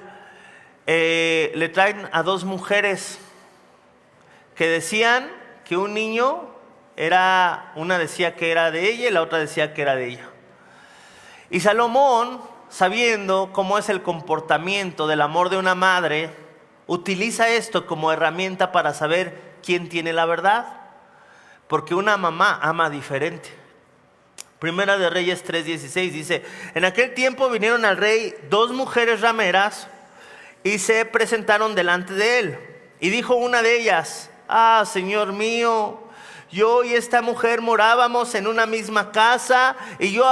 le traen a 2 mujeres que decían que un niño una decía que era de ella y la otra decía que era de ella. Y Salomón, sabiendo cómo es el comportamiento del amor de una madre, utiliza esto como herramienta para saber quién tiene la verdad, porque una mamá ama diferente. Primera de Reyes 3:16 dice, en aquel tiempo vinieron al rey 2 mujeres rameras y se presentaron delante de él. Y dijo una de ellas, ah, señor mío, yo y esta mujer morábamos en una misma casa, y yo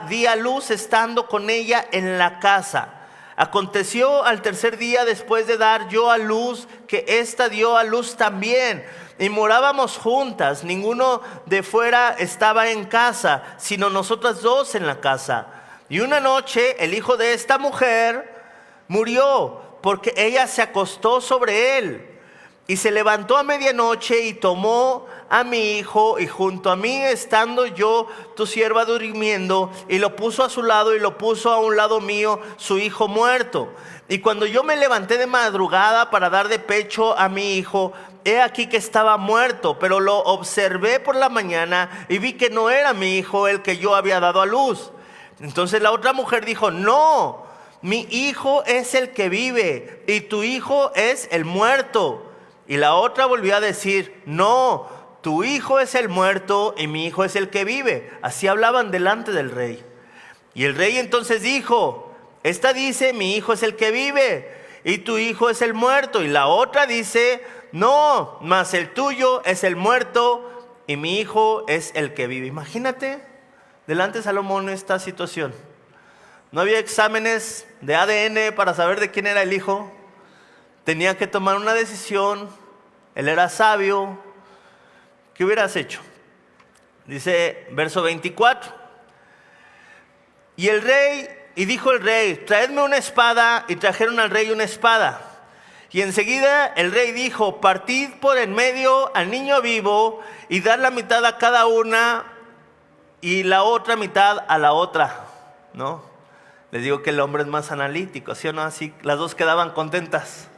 di a luz estando con ella en la casa. Aconteció al tercer día después de dar yo a luz, que ésta dio a luz también, y morábamos juntas. Ninguno de fuera estaba en casa, sino nosotras 2 en la casa. Y una noche el hijo de esta mujer murió, porque ella se acostó sobre él. Y se levantó a medianoche y tomó a mi hijo, y junto a mí estando yo, tu sierva, durmiendo, y lo puso a su lado y lo puso a un lado mío, su hijo muerto. Y cuando yo me levanté de madrugada para dar de pecho a mi hijo, he aquí que estaba muerto, pero lo observé por la mañana y vi que no era mi hijo el que yo había dado a luz. Entonces la otra mujer dijo: no, mi hijo es el que vive y tu hijo es el muerto. Y la otra volvió a decir: no, tu hijo es el muerto y mi hijo es el que vive. Así hablaban delante del rey. Y el rey entonces dijo: esta dice: mi hijo es el que vive y tu hijo es el muerto. Y la otra dice: no, mas el tuyo es el muerto y mi hijo es el que vive. Imagínate delante de Salomón esta situación. No había exámenes de ADN para saber de quién era el hijo. Tenía que tomar una decisión. Él era sabio. ¿Qué hubieras hecho? Dice verso 24. Y dijo el rey: traedme una espada. Y trajeron al rey una espada. Y enseguida el rey dijo: partid por en medio al niño vivo y dar la mitad a cada una y la otra mitad a la otra. ¿No? Les digo que el hombre es más analítico, ¿sí o no? Así las dos quedaban contentas.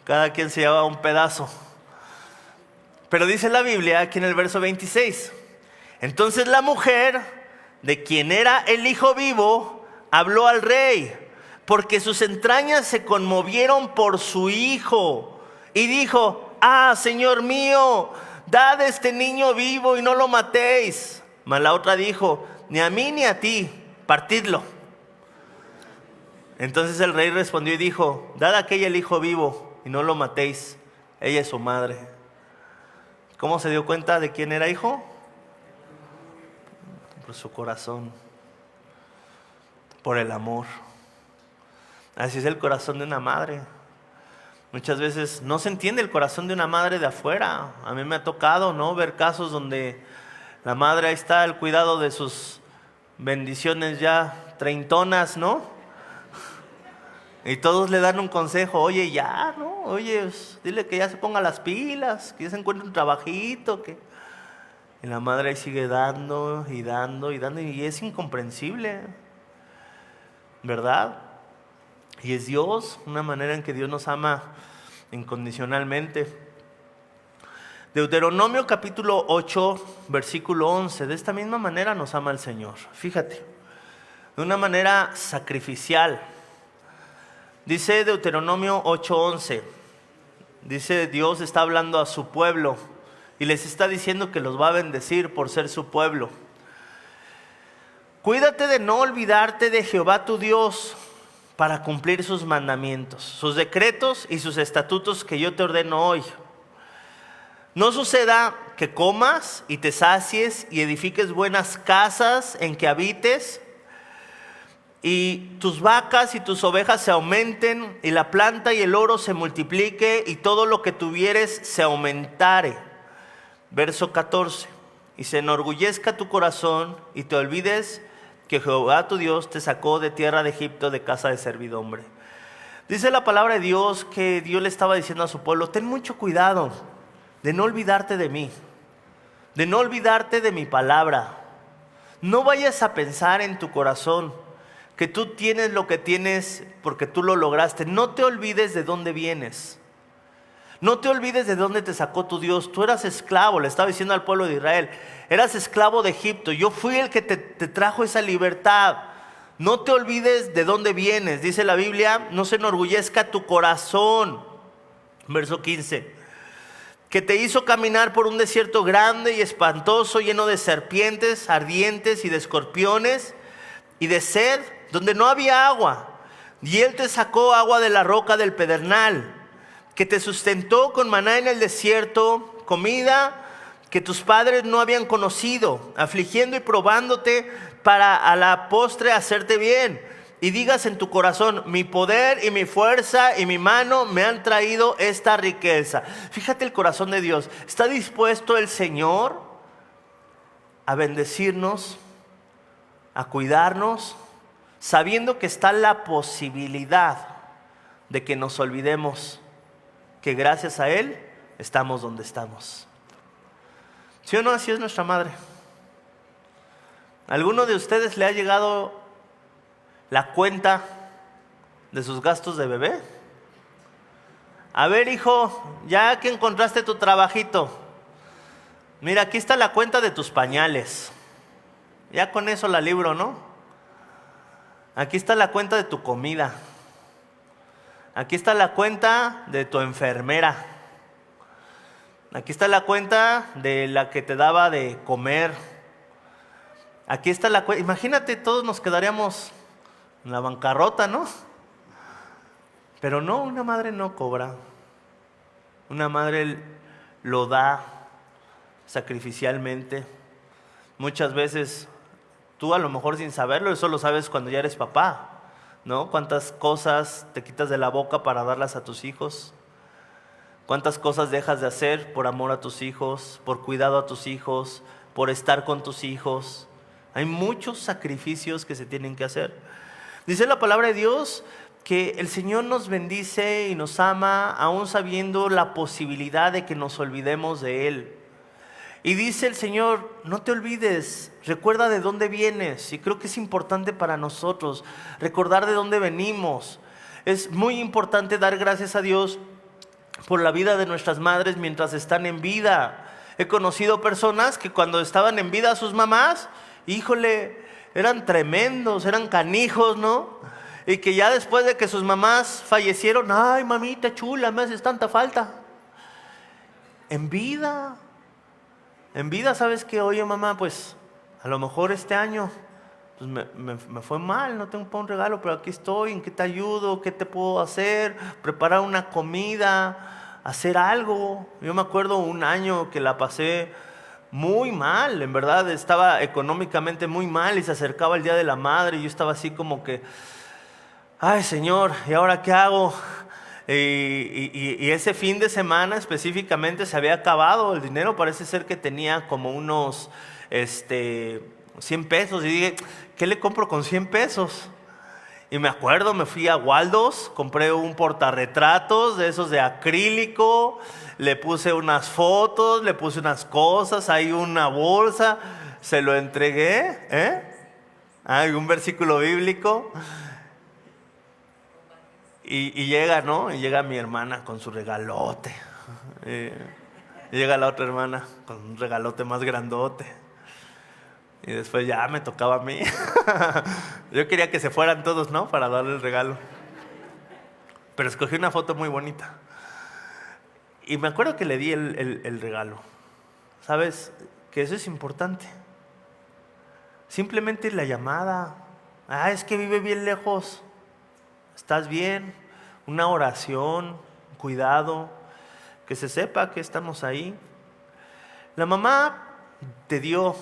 Cada quien se llevaba un pedazo. Pero dice la Biblia aquí en el verso 26. Entonces la mujer, de quien era el hijo vivo, habló al rey, porque sus entrañas se conmovieron por su hijo. Y dijo: ah, Señor mío, dad este niño vivo y no lo matéis. Mas la otra dijo: ni a mí ni a ti, partidlo. Entonces el rey respondió y dijo: dad a aquella el hijo vivo y no lo matéis, ella es su madre. ¿Cómo se dio cuenta de quién era hijo? Por su corazón, por el amor. Así es el corazón de una madre. Muchas veces no se entiende el corazón de una madre de afuera. A mí me ha tocado, ¿no?, ver casos donde la madre, ahí está el cuidado de sus bendiciones ya treintonas, ¿no? Y todos le dan un consejo: oye, ya, ¿no? Oye, dile que ya se ponga las pilas, que ya se encuentre un trabajito, que... Y la madre ahí sigue dando y dando y dando, y es incomprensible, ¿verdad? Y es Dios, una manera en que Dios nos ama incondicionalmente. Deuteronomio capítulo 8, versículo 11. De esta misma manera nos ama el Señor. Fíjate, de una manera sacrificial. Dice Deuteronomio 8:11. Dice: Dios está hablando a su pueblo y les está diciendo que los va a bendecir por ser su pueblo. Cuídate de no olvidarte de Jehová tu Dios para cumplir sus mandamientos, sus decretos y sus estatutos que yo te ordeno hoy. No suceda que comas y te sacies y edifiques buenas casas en que habites, y tus vacas y tus ovejas se aumenten, y la planta y el oro se multiplique, y todo lo que tuvieres se aumentare. Verso 14. Y se enorgullezca tu corazón y te olvides que Jehová tu Dios te sacó de tierra de Egipto, de casa de servidumbre. Dice la palabra de Dios que Dios le estaba diciendo a su pueblo: ten mucho cuidado de no olvidarte de mí, de no olvidarte de mi palabra. No vayas a pensar en tu corazón que tú tienes lo que tienes porque tú lo lograste. No te olvides de dónde vienes. No te olvides de dónde te sacó tu Dios. Tú eras esclavo, le estaba diciendo al pueblo de Israel. Eras esclavo de Egipto. Yo fui el que te trajo esa libertad. No te olvides de dónde vienes. Dice la Biblia: no se enorgullezca tu corazón. Verso 15. Que te hizo caminar por un desierto grande y espantoso, lleno de serpientes ardientes y de escorpiones y de sed, donde no había agua. Y él te sacó agua de la roca del pedernal. Que te sustentó con maná en el desierto, comida que tus padres no habían conocido, afligiendo y probándote para a la postre hacerte bien. Y digas en tu corazón: mi poder y mi fuerza y mi mano me han traído esta riqueza. Fíjate el corazón de Dios. ¿Está dispuesto el Señor a bendecirnos, a cuidarnos, sabiendo que está la posibilidad de que nos olvidemos que gracias a Él estamos donde estamos. ¿Sí o no? Así es nuestra madre. ¿A alguno de ustedes le ha llegado la cuenta de sus gastos de bebé? A ver, hijo, ya que encontraste tu trabajito, mira, aquí está la cuenta de tus pañales. Ya con eso la libro, ¿no? Aquí está la cuenta de tu comida. Aquí está la cuenta de tu enfermera. Aquí está la cuenta de la que te daba de comer. Aquí está la cuenta. Imagínate, todos nos quedaríamos en la bancarrota, ¿no? Pero no, una madre no cobra. Una madre lo da sacrificialmente. Muchas veces, tú a lo mejor sin saberlo, eso lo sabes cuando ya eres papá, ¿no? Cuántas cosas te quitas de la boca para darlas a tus hijos. Cuántas cosas dejas de hacer por amor a tus hijos, por cuidado a tus hijos, por estar con tus hijos. Hay muchos sacrificios que se tienen que hacer. Dice la palabra de Dios que el Señor nos bendice y nos ama aún sabiendo la posibilidad de que nos olvidemos de Él. Y dice el Señor, no te olvides, recuerda de dónde vienes. Y creo que es importante para nosotros recordar de dónde venimos. Es muy importante dar gracias a Dios por la vida de nuestras madres mientras están en vida. He conocido personas que cuando estaban en vida sus mamás, híjole, eran tremendos, eran canijos, ¿no? Y que ya después de que sus mamás fallecieron, ay, mamita chula, me haces tanta falta. En vida, ¿sabes qué? Oye, mamá, pues a lo mejor este año pues me fue mal, no tengo para un regalo, pero aquí estoy, ¿en qué te ayudo? ¿Qué te puedo hacer? Preparar una comida, hacer algo. Yo me acuerdo un año que la pasé muy mal, en verdad, estaba económicamente muy mal y se acercaba el Día de la Madre y yo estaba así como que, ay, Señor, ¿y ahora qué hago? Y ese fin de semana específicamente se había acabado el dinero, parece ser que tenía como unos 100 pesos y dije, ¿qué le compro con 100 pesos? Y me acuerdo, me fui a Waldos, compré un portarretratos de esos de acrílico, le puse unas fotos, le puse unas cosas, hay una bolsa, se lo entregué, hay un versículo bíblico. Y llega, ¿no? Y llega mi hermana con su regalote. Y llega la otra hermana con un regalote más grandote. Y después ya me tocaba a mí. Yo quería que se fueran todos, ¿no? Para darle el regalo. Pero escogí una foto muy bonita. Y me acuerdo que le di el regalo. ¿Sabes? Que eso es importante. Simplemente la llamada. Ah, es que vive bien lejos. ¿Estás bien? Una oración, cuidado, que se sepa que estamos ahí. La mamá te dio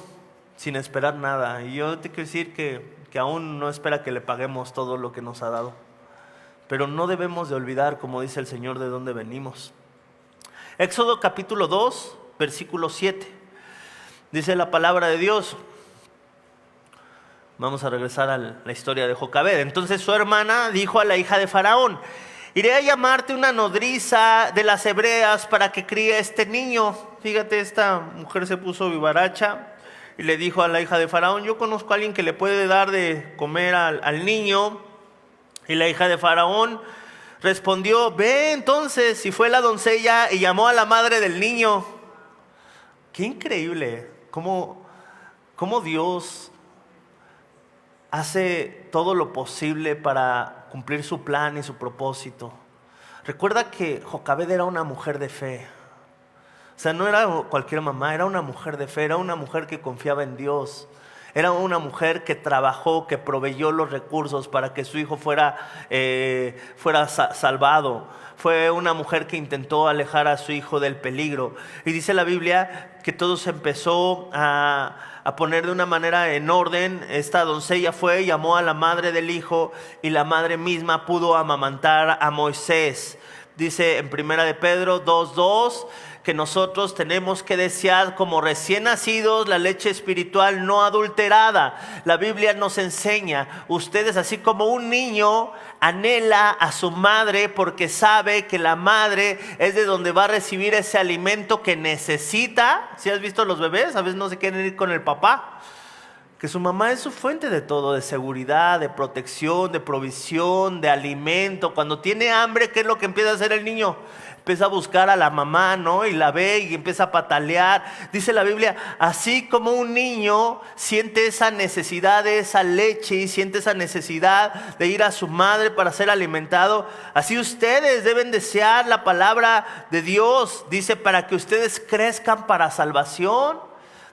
sin esperar nada. Y yo te quiero decir que aún no espera que le paguemos todo lo que nos ha dado. Pero no debemos de olvidar, como dice el Señor, de dónde venimos. Éxodo capítulo 2, versículo 7. Dice la palabra de Dios. Vamos a regresar a la historia de Jocabed. Entonces su hermana dijo a la hija de Faraón, iré a llamarte una nodriza de las hebreas para que críe a este niño. Fíjate, esta mujer se puso vivaracha y le dijo a la hija de Faraón, yo conozco a alguien que le puede dar de comer al niño. Y la hija de Faraón respondió, ve entonces. Y fue la doncella y llamó a la madre del niño. Qué increíble, cómo Dios hace todo lo posible para cumplir su plan y su propósito. Recuerda que Jocabed era una mujer de fe. O sea, no era cualquier mamá, era una mujer de fe, era una mujer que confiaba en Dios. Era una mujer que trabajó, que proveyó los recursos para que su hijo fuera salvado. Fue una mujer que intentó alejar a su hijo del peligro. Y dice la Biblia que todo se empezó a poner de una manera en orden. Esta doncella fue, llamó a la madre del hijo y la madre misma pudo amamantar a Moisés. Dice en 1 de Pedro 2:2 que nosotros tenemos que desear como recién nacidos la leche espiritual no adulterada. La Biblia nos enseña, ustedes así como un niño anhela a su madre porque sabe que la madre es de donde va a recibir ese alimento que necesita. ¿Sí has visto los bebés? A veces no se quieren ir con el papá. Que su mamá es su fuente de todo, de seguridad, de protección, de provisión, de alimento. Cuando tiene hambre, ¿qué es lo que empieza a hacer el niño? Empieza a buscar a la mamá, ¿no? Y la ve y empieza a patalear. Dice la Biblia, así como un niño siente esa necesidad de esa leche y siente esa necesidad de ir a su madre para ser alimentado, así ustedes deben desear la palabra de Dios. Dice, para que ustedes crezcan para salvación.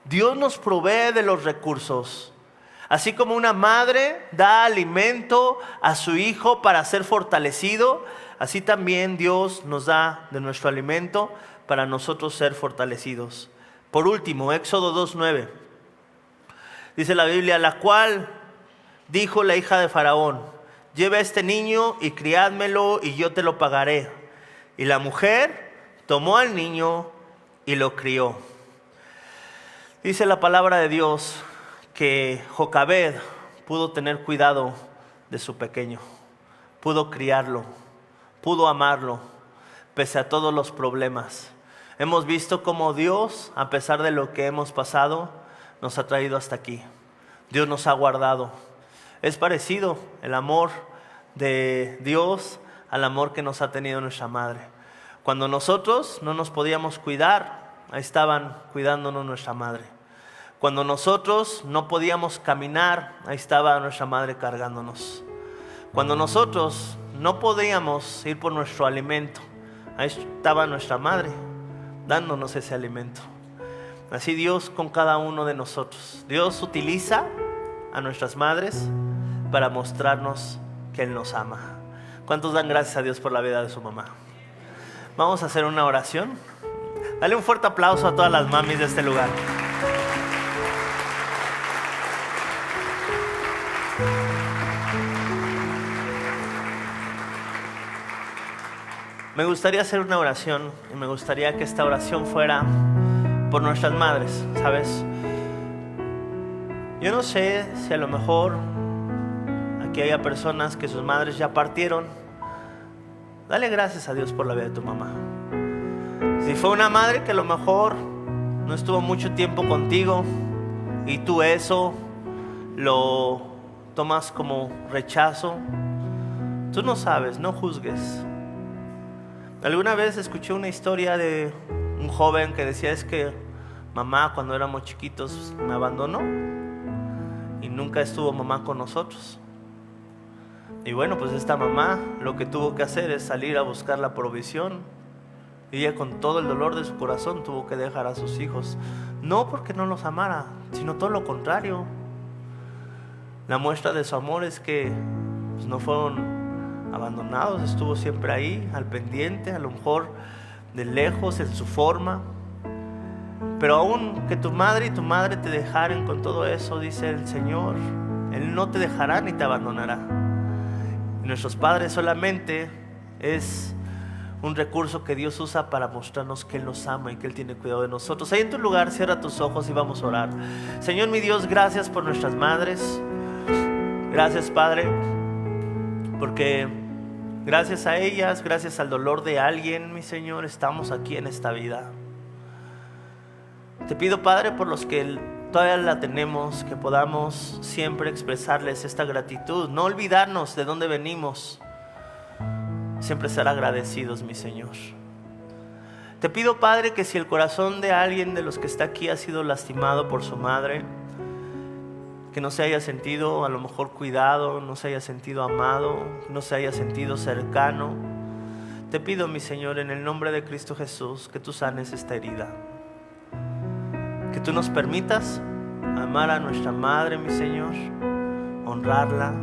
Dios nos provee de los recursos. Así como una madre da alimento a su hijo para ser fortalecido, así también Dios nos da de nuestro alimento para nosotros ser fortalecidos. Por último, Éxodo 2:9. Dice la Biblia, la cual dijo la hija de Faraón, lleve a este niño y criádmelo y yo te lo pagaré. Y la mujer tomó al niño y lo crió. Dice la palabra de Dios que Jocabed pudo tener cuidado de su pequeño, pudo criarlo, pudo amarlo, pese a todos los problemas. Hemos visto cómo Dios, a pesar de lo que hemos pasado, nos ha traído hasta aquí. Dios nos ha guardado. Es parecido el amor de Dios al amor que nos ha tenido nuestra madre. Cuando nosotros no nos podíamos cuidar, ahí estaban cuidándonos nuestra madre. Cuando nosotros no podíamos caminar, ahí estaba nuestra madre cargándonos. Cuando nosotros no podíamos ir por nuestro alimento, ahí estaba nuestra madre dándonos ese alimento. Así Dios con cada uno de nosotros. Dios utiliza a nuestras madres para mostrarnos que Él nos ama. ¿Cuántos dan gracias a Dios por la vida de su mamá? Vamos a hacer una oración. Dale un fuerte aplauso a todas las mamis de este lugar. Me gustaría hacer una oración y me gustaría que esta oración fuera por nuestras madres, ¿sabes? Yo no sé si a lo mejor aquí haya personas que sus madres ya partieron. Dale gracias a Dios por la vida de tu mamá. Si fue una madre que a lo mejor no estuvo mucho tiempo contigo y tú eso lo tomas como rechazo, tú no sabes, no juzgues. Alguna vez escuché una historia de un joven que decía, es que mamá cuando éramos chiquitos me abandonó y nunca estuvo mamá con nosotros. Y bueno, pues esta mamá lo que tuvo que hacer es salir a buscar la provisión. Y ella con todo el dolor de su corazón tuvo que dejar a sus hijos. No porque no los amara, sino todo lo contrario. La muestra de su amor es que pues, no fueron abandonados, estuvo siempre ahí, al pendiente, a lo mejor de lejos, en su forma. Pero aún que tu madre y tu madre te dejaren con todo eso, dice el Señor, Él no te dejará ni te abandonará. Y nuestros padres solamente es un recurso que Dios usa para mostrarnos que Él nos ama y que Él tiene cuidado de nosotros. Ahí en tu lugar, cierra tus ojos y vamos a orar. Señor mi Dios, gracias por nuestras madres. Gracias, Padre, porque gracias a ellas, gracias al dolor de alguien, mi Señor, estamos aquí en esta vida. Te pido, Padre, por los que todavía la tenemos, que podamos siempre expresarles esta gratitud, no olvidarnos de dónde venimos, siempre ser agradecidos, mi Señor. Te pido, Padre, que si el corazón de alguien de los que está aquí ha sido lastimado por su madre, que no se haya sentido a lo mejor cuidado, no se haya sentido amado, no se haya sentido cercano, te pido, mi Señor, en el nombre de Cristo Jesús, que tú sanes esta herida. Que tú nos permitas amar a nuestra madre, mi Señor, honrarla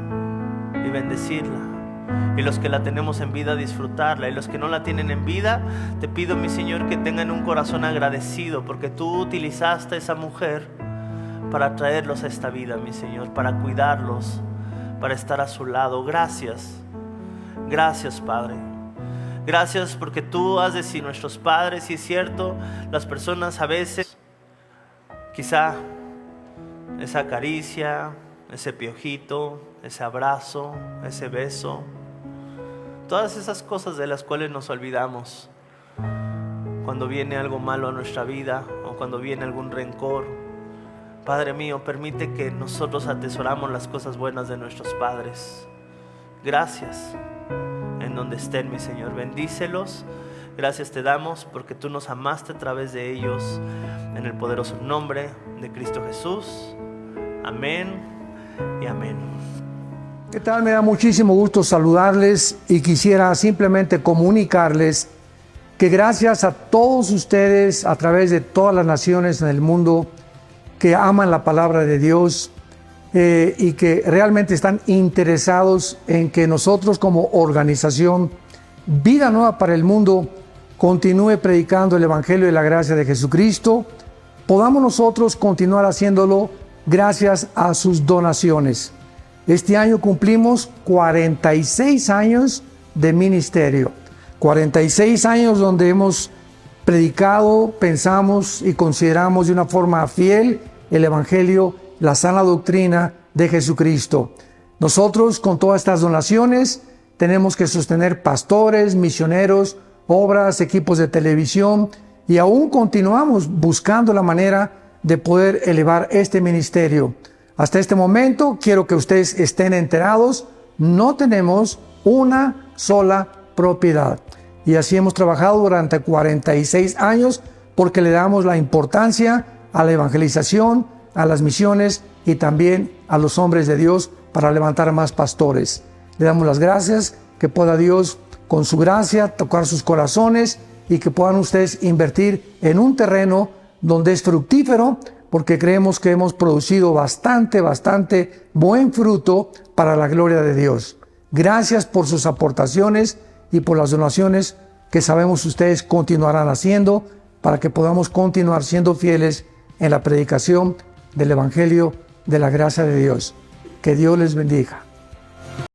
y bendecirla. Y los que la tenemos en vida, disfrutarla. Y los que no la tienen en vida, te pido, mi Señor, que tengan un corazón agradecido, porque tú utilizaste a esa mujer para traerlos a esta vida, mi Señor, para cuidarlos, para estar a su lado. Gracias, gracias, Padre. Gracias porque tú has decidido nuestros padres, y es cierto, las personas a veces, quizá esa caricia, ese piojito, ese abrazo, ese beso, todas esas cosas de las cuales nos olvidamos cuando viene algo malo a nuestra vida o cuando viene algún rencor. Padre mío, permite que nosotros atesoramos las cosas buenas de nuestros padres. Gracias en donde estén, mi Señor, bendícelos. Gracias te damos porque tú nos amaste a través de ellos, en el poderoso nombre de Cristo Jesús. Amén y amén. ¿Qué tal? Me da muchísimo gusto saludarles y quisiera simplemente comunicarles que gracias a todos ustedes a través de todas las naciones en el mundo que aman la palabra de Dios y que realmente están interesados en que nosotros como organización Vida Nueva para el Mundo continúe predicando el Evangelio de la gracia de Jesucristo, podamos nosotros continuar haciéndolo gracias a sus donaciones. Este año cumplimos 46 años de ministerio, 46 años donde hemos predicado, pensamos y consideramos de una forma fiel el Evangelio, la sana doctrina de Jesucristo. Nosotros con todas estas donaciones tenemos que sostener pastores, misioneros, obras, equipos de televisión y aún continuamos buscando la manera de poder elevar este ministerio. Hasta este momento quiero que ustedes estén enterados, no tenemos una sola propiedad. Y así hemos trabajado durante 46 años porque le damos la importancia a la evangelización, a las misiones y también a los hombres de Dios para levantar más pastores. Le damos las gracias, que pueda Dios con su gracia tocar sus corazones y que puedan ustedes invertir en un terreno donde es fructífero, porque creemos que hemos producido bastante buen fruto para la gloria de Dios. Gracias por sus aportaciones y por las donaciones que sabemos ustedes continuarán haciendo para que podamos continuar siendo fieles en la predicación del Evangelio de la gracia de Dios. Que Dios les bendiga.